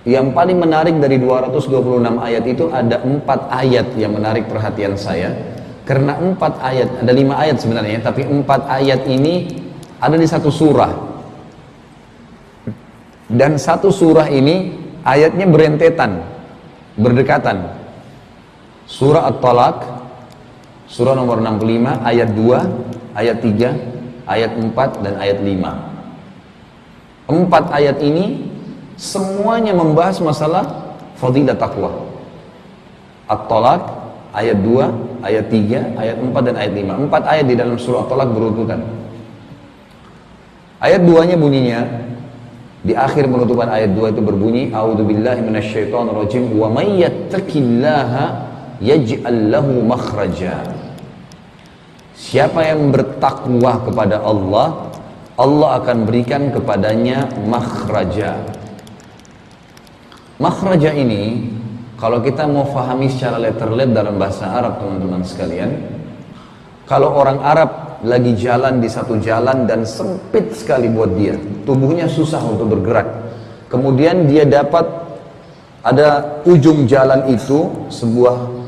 Yang paling menarik dari 226 ayat itu ada 4 ayat yang menarik perhatian saya. Karena 4 ayat, ada 5 ayat sebenarnya, tapi 4 ayat ini ada di satu surah. Dan satu surah ini ayatnya berentetan, berdekatan. Surah At-Talaq, surah nomor 65, ayat 2, ayat 3, ayat 4, dan ayat 5. 4 ayat ini semuanya membahas masalah fadilah takwa. At-Talaq, ayat 2, ayat 3, ayat 4, dan ayat 5. 4 ayat di dalam surah At-Talaq berurutan. Ayat 2-nya bunyinya, di akhir penutupan ayat 2 itu berbunyi, A'udzubillahi minasyaitonirrajim, wa may yattaqillaha yaj'al lahu makhraja. Siapa yang bertakwa kepada Allah, Allah akan berikan kepadanya makhraja. Makhraja ini, kalau kita mau fahami secara letterlet dalam bahasa Arab, teman-teman sekalian, kalau orang Arab lagi jalan di satu jalan dan sempit sekali buat dia, tubuhnya susah untuk bergerak, kemudian dia dapat ada ujung jalan itu sebuah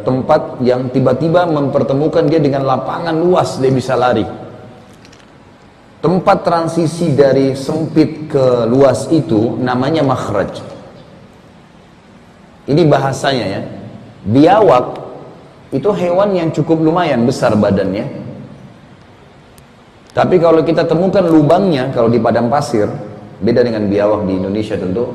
tempat yang tiba-tiba mempertemukan dia dengan lapangan luas, dia bisa lari. Tempat transisi dari sempit ke luas itu namanya makhraj. Ini bahasanya ya. Biawak itu hewan yang cukup lumayan besar badannya. Tapi kalau kita temukan lubangnya, kalau di padang pasir, beda dengan biawak di Indonesia tentu.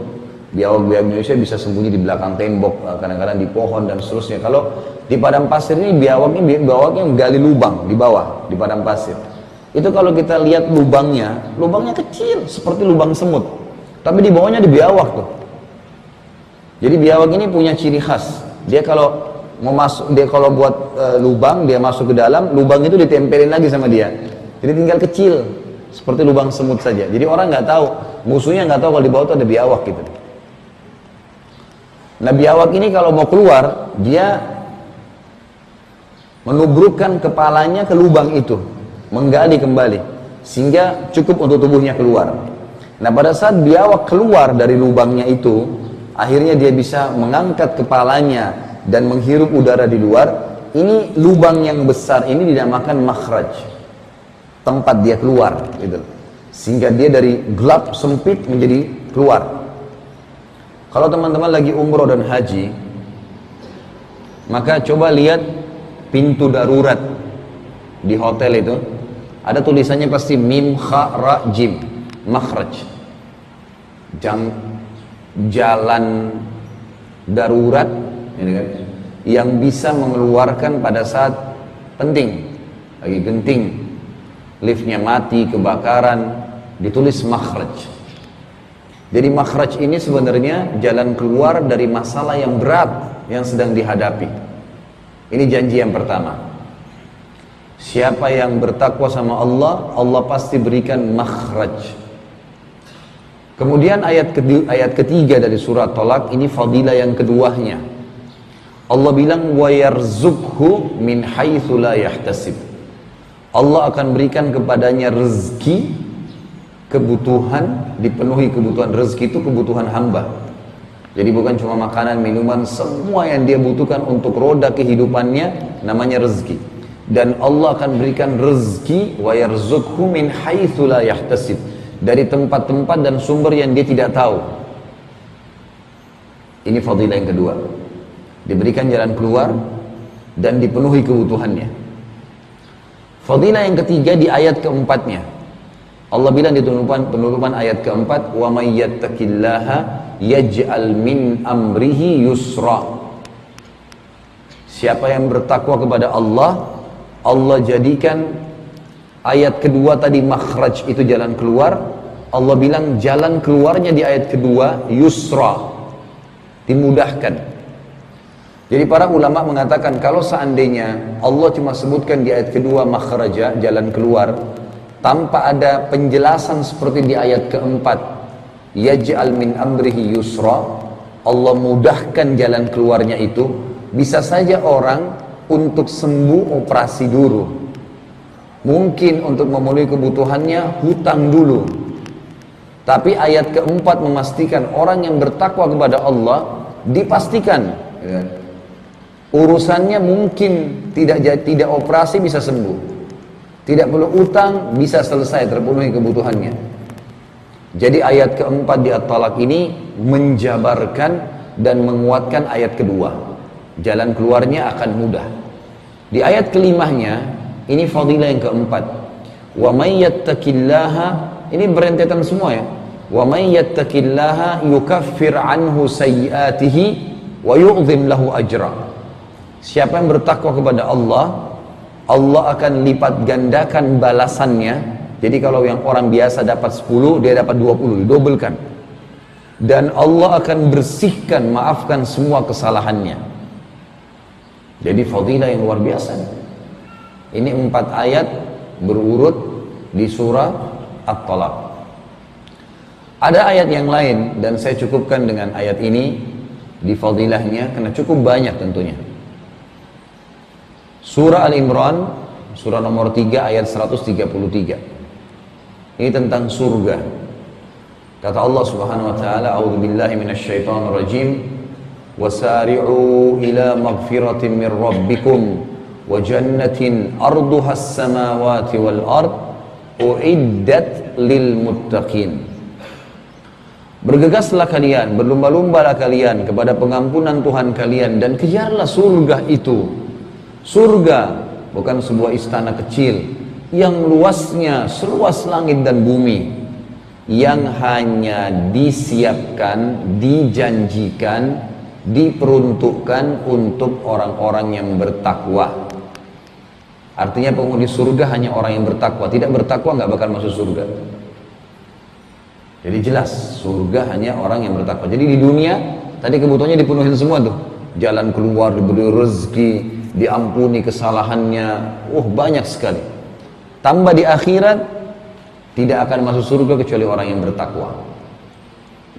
Biawak-biawak Indonesia bisa sembunyi di belakang tembok, kadang-kadang di pohon dan seterusnya. Kalau di padang pasir ini biawaknya gali lubang di bawah, di padang pasir. Itu kalau kita lihat lubangnya kecil seperti lubang semut. Tapi di bawahnya ada biawak tuh. Jadi biawak ini punya ciri khas. Dia kalau mau masuk, dia kalau buat lubang, dia masuk ke dalam, lubang itu ditempelin lagi sama dia. Jadi tinggal kecil, seperti lubang semut saja. Jadi orang nggak tahu, musuhnya nggak tahu kalau di bawah itu ada biawak gitu. Nah biawak ini kalau mau keluar, dia menubrukkan kepalanya ke lubang itu, menggali kembali, sehingga cukup untuk tubuhnya keluar. Nah pada saat biawak keluar dari lubangnya itu, akhirnya dia bisa mengangkat kepalanya dan menghirup udara di luar. Ini lubang yang besar ini dinamakan makhraj, tempat dia keluar gitu. Sehingga dia dari gelap sempit menjadi keluar. Kalau teman-teman lagi umroh dan haji, maka coba lihat pintu darurat di hotel itu, ada tulisannya pasti mim kha ra jim, makhraj, jalan darurat ini kan, yang bisa mengeluarkan pada saat penting, lagi genting, liftnya mati, kebakaran, ditulis makhraj. Jadi makhraj ini sebenarnya jalan keluar dari masalah yang berat yang sedang dihadapi. Ini janji yang pertama. Siapa yang bertakwa sama Allah, Allah pasti berikan makhraj. Kemudian ayat ketiga dari surah Talaq ini fadilah yang keduanya. Allah bilang wa yarzuqhu min haitsu la yahtasib. Allah akan berikan kepadanya rezeki, kebutuhan, dipenuhi kebutuhan. Rezeki itu kebutuhan hamba. Jadi bukan cuma makanan, minuman, semua yang dia butuhkan untuk roda kehidupannya namanya rezeki. Dan Allah akan berikan rezeki wa yarzuqhu min haitsu la yahtasib, dari tempat-tempat dan sumber yang dia tidak tahu. Ini fadilah yang kedua. Diberikan jalan keluar dan dipenuhi kebutuhannya. Fadilah yang ketiga di ayat keempatnya. Allah bilang di penutupan ayat keempat, wa may yattaqillaha yaj'al min amrihi yusra. Siapa yang bertakwa kepada Allah, Allah jadikan ayat kedua tadi makhraj itu jalan keluar. Allah bilang jalan keluarnya di ayat kedua yusra, dimudahkan. Jadi para ulama mengatakan kalau seandainya Allah cuma sebutkan di ayat kedua makhraja, jalan keluar, tanpa ada penjelasan seperti di ayat keempat, yaj'al min amrihi yusra, Allah mudahkan jalan keluarnya itu, bisa saja orang untuk sembuh operasi dulu, mungkin untuk memenuhi kebutuhannya hutang dulu, Tapi ayat keempat memastikan orang yang bertakwa kepada Allah dipastikan ya, urusannya mungkin tidak operasi bisa sembuh, tidak perlu utang bisa selesai terpenuhi kebutuhannya. Jadi ayat keempat di At-Talaq ini menjabarkan dan menguatkan ayat kedua. Jalan keluarnya akan mudah. Di ayat kelimanya ini fadilah yang keempat. Wa may yattaqillaha, ini berentetan semua ya. Wa may yattaqillaha yukaffir anhu sayyi'atihi wa yu'dhim lahu ajra. Siapa yang bertakwa kepada Allah, Allah akan lipat gandakan balasannya. Jadi kalau yang orang biasa dapat 10, dia dapat 20, didobelkan. Dan Allah akan bersihkan, maafkan semua kesalahannya. Jadi fadilah yang luar biasa. Ini 4 ayat berurut di surah At-Talaq. Ada ayat yang lain dan saya cukupkan dengan ayat ini di fadilahnya karena cukup banyak tentunya. Surah Al-Imran, surah nomor 3 ayat 133. Ini tentang surga. Kata Allah Subhanahu wa taala, "A'udzubillahi minasyaitonir rajim. Wasari'u ila maghfiratin min rabbikum wa jannatin 'arduha as-samawati wal ard uiddat lil muttaqin." Bergegaslah kalian, berlumba-lumbalah kalian kepada pengampunan Tuhan kalian dan kejarlah surga itu. Surga bukan sebuah istana kecil yang luasnya seluas langit dan bumi, yang hanya disiapkan, dijanjikan, diperuntukkan untuk orang-orang yang bertakwa. Artinya penghuni surga hanya orang yang bertakwa. Tidak bertakwa nggak bakal masuk surga. Jadi jelas surga hanya orang yang bertakwa. Jadi di dunia tadi kebutuhannya dipenuhin semua tuh, jalan keluar, diberi rezeki, diampuni kesalahannya, banyak sekali. Tambah di akhirat tidak akan masuk surga kecuali orang yang bertakwa.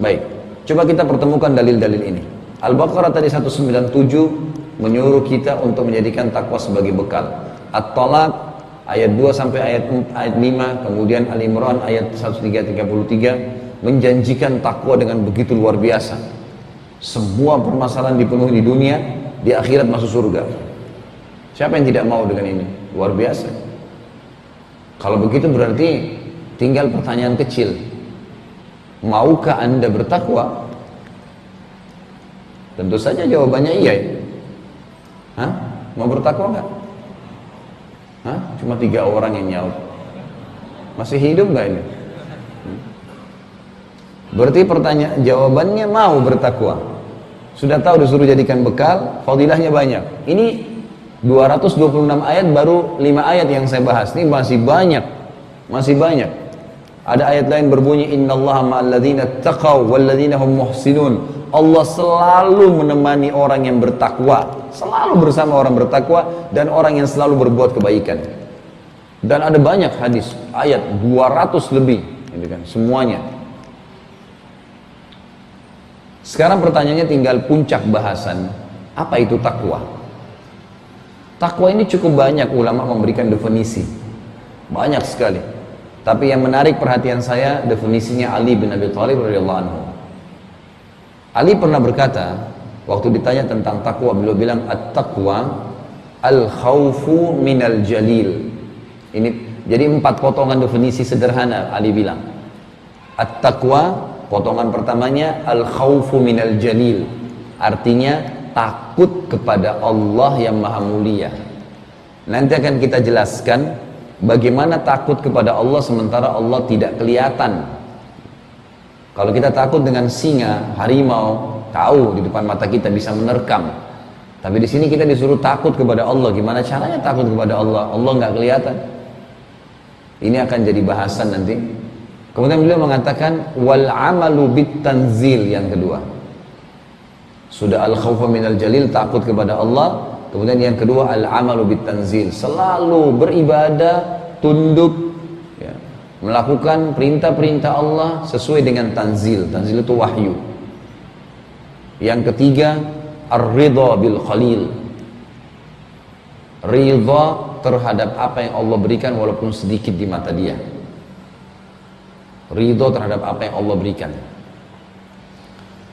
Baik, coba kita pertemukan dalil-dalil ini. Al-Baqarah tadi 197 menyuruh kita untuk menjadikan takwa sebagai bekal. At-Talaq ayat 2 sampai ayat 5, kemudian Al-Imran ayat 1333 menjanjikan takwa dengan begitu luar biasa. Semua permasalahan dipenuhi di dunia, di akhirat masuk surga. Siapa yang tidak mau dengan ini? Luar biasa. Kalau begitu berarti tinggal pertanyaan kecil. Maukah Anda bertakwa? Tentu saja jawabannya iya. Hah? Mau bertakwa nggak? Hah? Cuma 3 orang yang nyaut. Masih hidup nggak ini? Berarti pertanyaan jawabannya mau bertakwa. Sudah tahu disuruh jadikan bekal, fadilahnya banyak. Ini 226 ayat baru 5 ayat yang saya bahas. Ini masih banyak. Masih banyak. Ada ayat lain berbunyi innallaha ma'alladzina taqaw walladzina hum muhsinun. Allah selalu menemani orang yang bertakwa, selalu bersama orang bertakwa dan orang yang selalu berbuat kebaikan. Dan ada banyak hadis, ayat 200 lebih, gitu kan, semuanya. Sekarang pertanyaannya tinggal puncak bahasan, apa itu takwa? Takwa ini cukup banyak ulama memberikan definisi, banyak sekali. Tapi yang menarik perhatian saya definisinya Ali bin Abi Thalib radhiyallahu anhu. Ali pernah berkata, waktu ditanya tentang takwa, beliau bilang at-taqwa al-khawfu minal jalil. Ini jadi 4 potongan definisi sederhana Ali bilang. At-taqwa potongan pertamanya al-khawfu minal jalil. Artinya takut kepada Allah yang maha mulia. Nanti akan kita jelaskan bagaimana takut kepada Allah sementara Allah tidak kelihatan. Kalau kita takut dengan singa, harimau, tahu di depan mata kita bisa menerkam. Tapi di sini kita disuruh takut kepada Allah. Gimana caranya takut kepada Allah? Allah nggak kelihatan. Ini akan jadi bahasan nanti. Kemudian beliau mengatakan wal amalu bit tanzil yang kedua. Sudah al-khawfa minal jalil, takut kepada Allah. Kemudian yang kedua al-amalu bit tanzil, selalu beribadah, tunduk ya, melakukan perintah-perintah Allah sesuai dengan tanzil. Tanzil itu wahyu. Yang ketiga ar-ridha bil khalil, ridha terhadap apa yang Allah berikan walaupun sedikit di mata dia. ridho terhadap apa yang Allah berikan.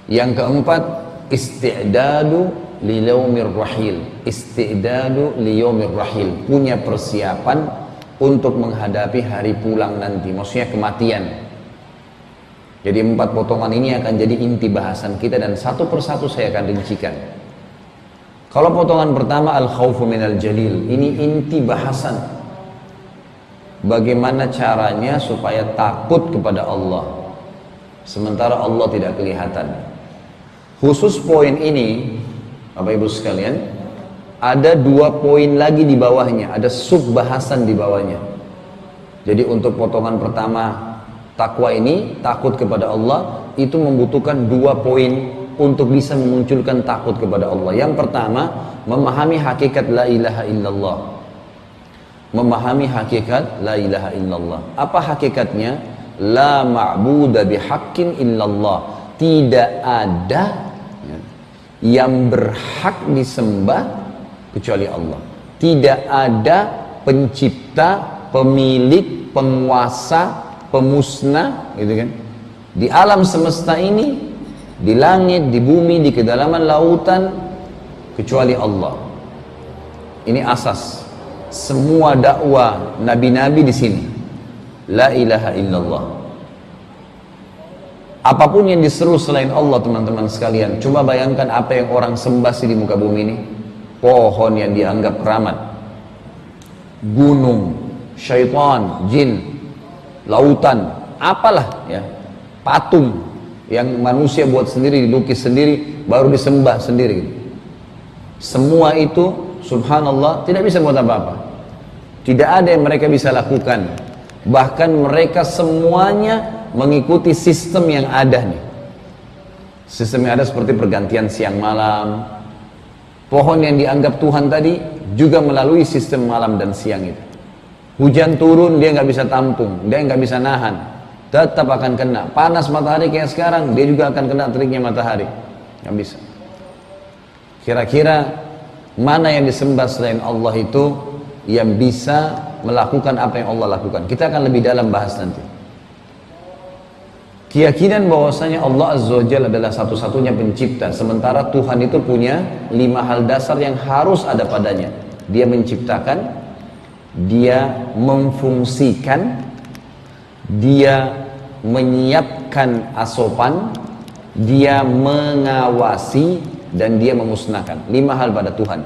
Yang keempat, isti'dadu liyaumir rahil. Isti'dadu liyaumir rahil, punya persiapan untuk menghadapi hari pulang nanti, maksudnya kematian. Jadi 4 potongan ini akan jadi inti bahasan kita dan satu persatu saya akan rincikan. Kalau potongan pertama, al-khawfu minal jalil, ini inti bahasan. Bagaimana caranya supaya takut kepada Allah sementara Allah tidak kelihatan. Khusus poin ini, Bapak Ibu sekalian, ada 2 poin lagi di bawahnya, ada sub bahasan di bawahnya. Jadi untuk potongan pertama, takwa ini, takut kepada Allah, itu membutuhkan 2 poin untuk bisa memunculkan takut kepada Allah. Yang pertama, memahami hakikat la ilaha illallah. Memahami hakikat la ilaha illallah. Apa hakikatnya? La ma'buda bihaqqin illallah. Tidak ada yang berhak disembah kecuali Allah. Tidak ada pencipta, pemilik, penguasa, pemusnah, gitu kan? Di alam semesta ini, di langit, di bumi, di kedalaman lautan, kecuali Allah. Ini asas semua dakwah nabi-nabi di sini. La ilaha illallah. Apapun yang diseru selain Allah, teman-teman sekalian, coba bayangkan apa yang orang sembah sih di muka bumi ini. Pohon yang dianggap keramat, gunung, syaitan, jin, lautan, apalah ya, patung yang manusia buat sendiri, dilukis sendiri, baru disembah sendiri. Semua itu, subhanallah, tidak bisa buat apa-apa. Tidak ada yang mereka bisa lakukan. Bahkan mereka semuanya mengikuti sistem yang ada nih. Sistem yang ada seperti pergantian siang malam. Pohon yang dianggap Tuhan tadi juga melalui sistem malam dan siang itu. Hujan turun, dia nggak bisa tampung, dia nggak bisa nahan, tetap akan kena. Panas matahari kayak sekarang, dia juga akan kena teriknya matahari, nggak bisa. Kira-kira mana yang disembah selain Allah itu yang bisa melakukan apa yang Allah lakukan? Kita akan lebih dalam bahas nanti. Keyakinan bahwasanya Allah Azza wa Jalla adalah satu-satunya pencipta, sementara Tuhan itu punya 5 hal dasar yang harus ada padanya. Dia menciptakan, dia memfungsikan, dia menyiapkan asupan, dia mengawasi, dan dia memusnahkan. 5 hal pada Tuhan.